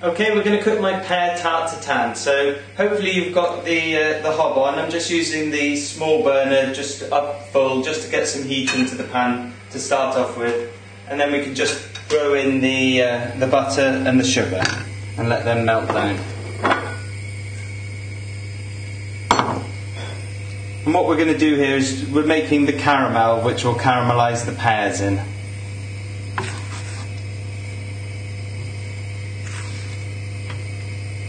Okay, we're going to cook my Pear Tarte Tatin. So hopefully you've got the hob on. I'm just using the small burner just up full, just to get some heat into the pan to start off with, and then we can just throw in the butter and the sugar and let them melt down. And what we're going to do here is we're making the caramel, which will caramelise the pears in.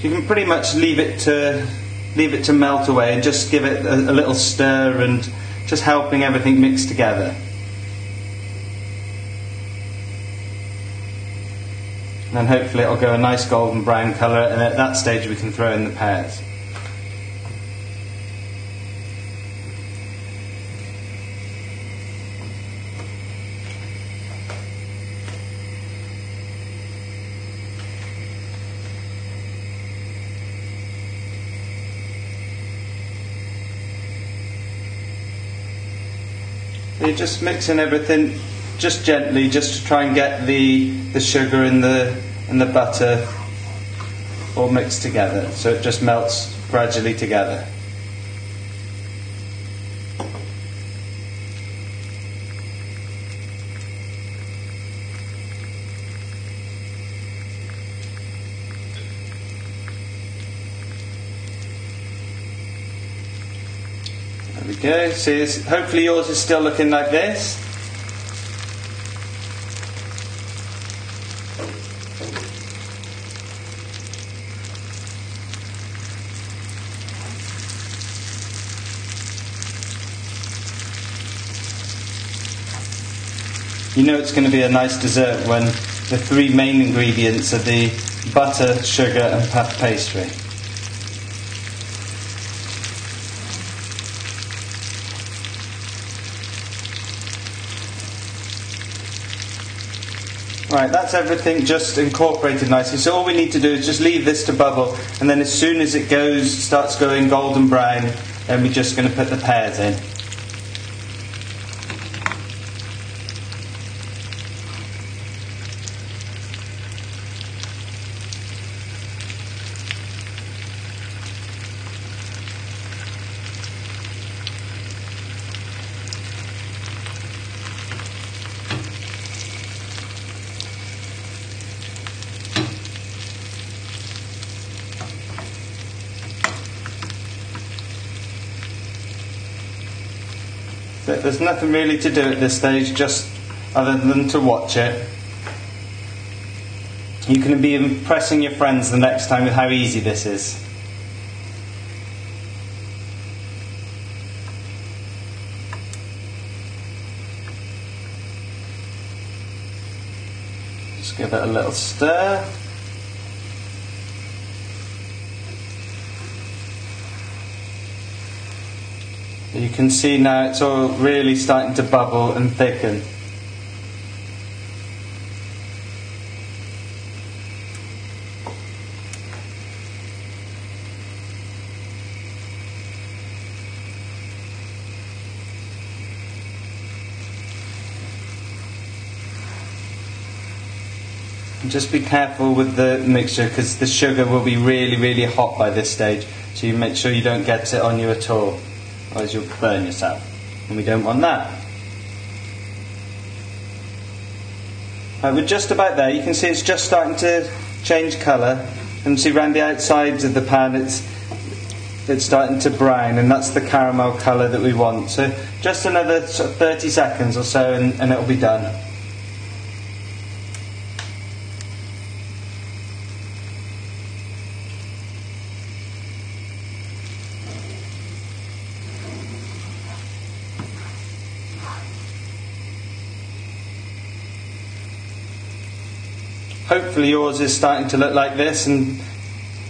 You can pretty much leave it to melt away and just give it a little stir and just helping everything mix together. And then hopefully it'll go a nice golden brown colour, and at that stage we can throw in the pears. You're just mixing everything just gently, just to try and get the sugar and the butter all mixed together, so it just melts gradually together. There we go. See, hopefully yours is still looking like this. You know it's going to be a nice dessert when the three main ingredients are the butter, sugar and puff pastry. Right, that's everything just incorporated nicely. So all we need to do is just leave this to bubble, and then as soon as it starts going golden brown, then we're just going to put the pears in. There's nothing really to do at this stage, just other than to watch it. You can be impressing your friends the next time with how easy this is. Just give it a little stir. You can see now it's all really starting to bubble and thicken. And just be careful with the mixture, because the sugar will be really, really hot by this stage, so you make sure you don't get it on you at all. Otherwise you'll burn yourself, and we don't want that. Right, we're just about there. You can see it's just starting to change colour, and see around the outsides of the pan it's starting to brown, and that's the caramel colour that we want. So just another sort of 30 seconds or so and it'll be done. Hopefully yours is starting to look like this, and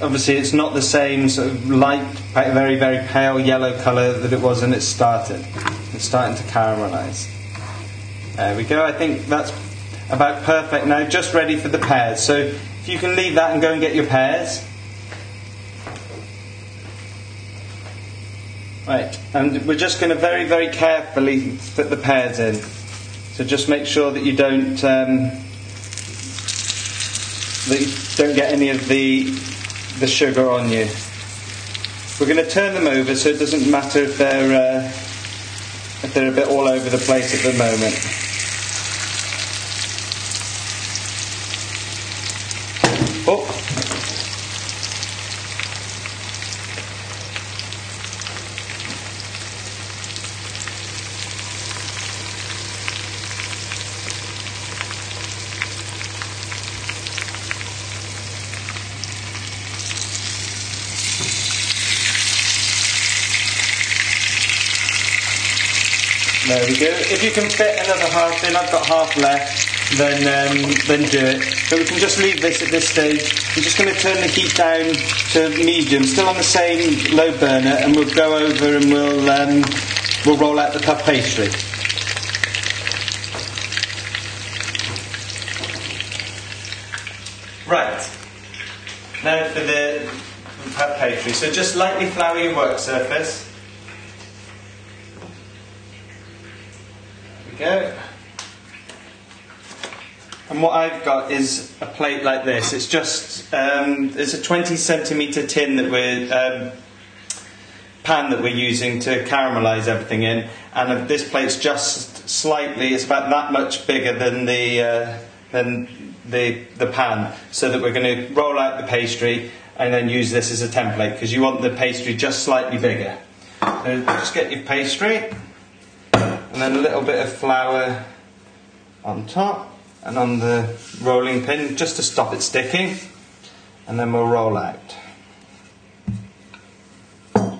obviously it's not the same sort of light, very, very pale yellow colour that it was when it started. It's starting to caramelise. There we go. I think that's about perfect now, just ready for the pears. So if you can leave that and go and get your pears. Right, and we're just going to very, very carefully put the pears in. So just make sure that you don't that you don't get any of the sugar on you. We're going to turn them over so it doesn't matter if they're a bit all over the place at the moment. Oh. There we go. If you can fit another half in, I've got half left, then do it. But we can just leave this at this stage. I'm just going to turn the heat down to medium, still on the same low burner, and we'll go over and we'll roll out the puff pastry. Right. Now for the puff pastry. So just lightly flour your work surface. Go. And what I've got is a plate like this. It's just it's a 20 centimetre tin that pan that we're using to caramelise everything in, and this plate's just slightly, it's about that much bigger than the pan, so that we're going to roll out the pastry and then use this as a template because you want the pastry just slightly bigger. So just get your pastry. And then a little bit of flour on top and on the rolling pin just to stop it sticking, and then we'll roll out. And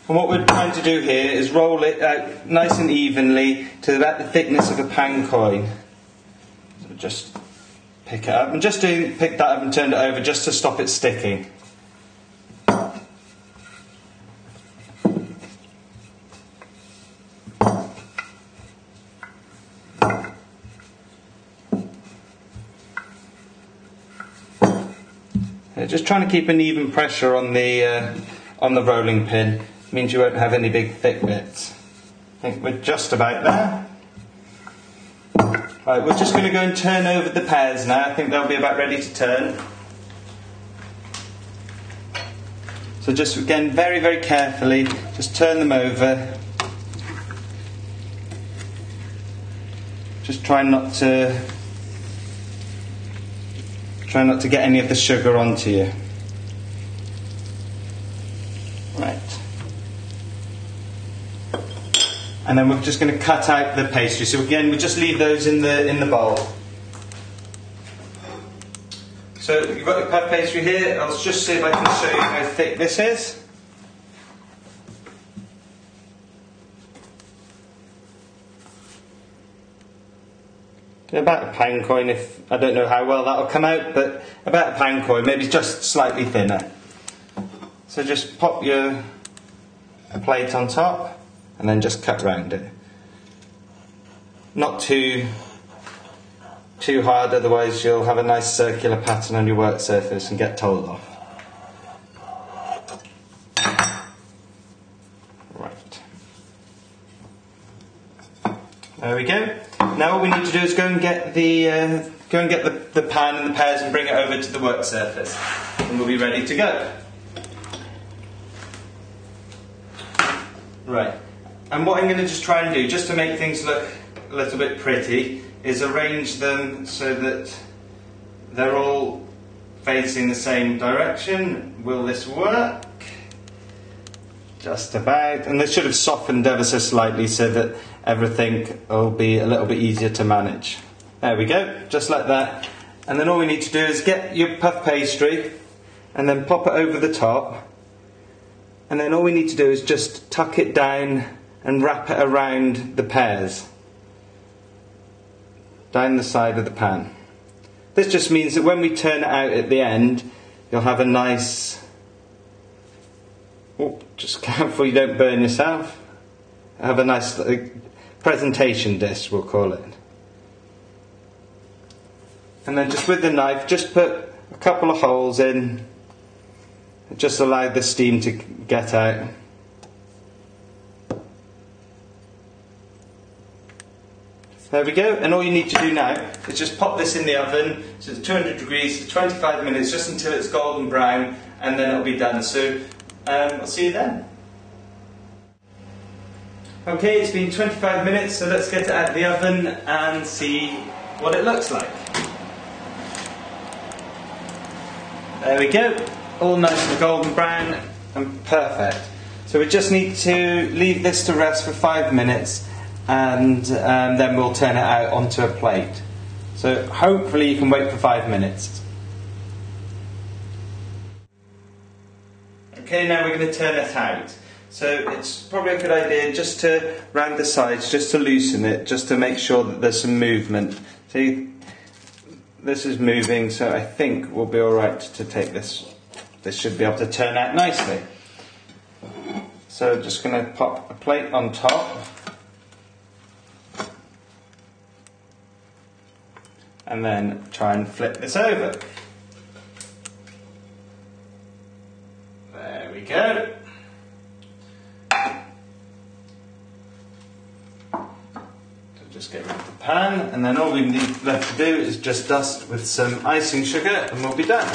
what we're trying to do here is roll it out nice and evenly to about the thickness of a pound coin. So just pick it up, and just pick that up and turn it over just to stop it sticking. Just trying to keep an even pressure on the rolling pin means you won't have any big thick bits. I think we're just about there. Right, we're just going to go and turn over the pears now. I think they'll be about ready to turn. So just again, very, very carefully, just turn them over. Just try not to get any of the sugar onto you. Right. And then we're just going to cut out the pastry. So again, we'll just leave those in the bowl. So you've got the puff pastry here. I'll just see if I can show you how thick this is. About a pound coin, if I don't know how well that'll come out, but about a pound coin, maybe just slightly thinner. So just pop your plate on top and then just cut round it. Not too hard, otherwise you'll have a nice circular pattern on your work surface and get told off. Right. There we go. Now what we need to do is go and get the pan and the pears and bring it over to the work surface, and we'll be ready to go. Right, and what I'm going to just try and do, just to make things look a little bit pretty, is arrange them so that they're all facing the same direction. Will this work? Just about, and this should have softened ever so slightly so that everything will be a little bit easier to manage. There we go, just like that. And then all we need to do is get your puff pastry and then pop it over the top, and then all we need to do is just tuck it down and wrap it around the pears down the side of the pan. This just means that when we turn it out at the end, you'll have a nice, just careful you don't burn yourself, have a nice presentation dish, we'll call it. And then just with the knife, just put a couple of holes in, just allow the steam to get out. There we go, and all you need to do now is just pop this in the oven, so it's 200 degrees for 25 minutes, just until it's golden brown, and then it'll be done. So I'll see you then. Okay, it's been 25 minutes, so let's get it out of the oven and see what it looks like. There we go, all nice and golden brown and perfect. So we just need to leave this to rest for 5 minutes, and then we'll turn it out onto a plate. So hopefully you can wait for 5 minutes. Okay, now we're going to turn it out. So it's probably a good idea just to round the sides, just to loosen it, just to make sure that there's some movement. See, this is moving, so I think we'll be alright to take this. This should be able to turn out nicely. So just going to pop a plate on top. And then try and flip this over. There we go. Just get rid of the pan, and then all we need left to do is just dust with some icing sugar and we'll be done.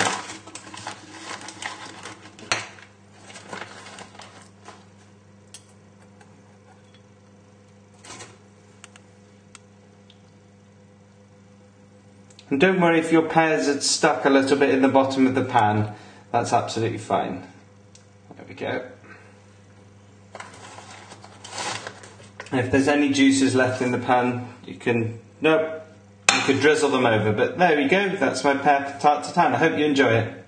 And don't worry if your pears are stuck a little bit in the bottom of the pan, that's absolutely fine. There we go. And if there's any juices left in the pan, you could drizzle them over. But there we go, that's my Pear Tarte Tatin. I hope you enjoy it.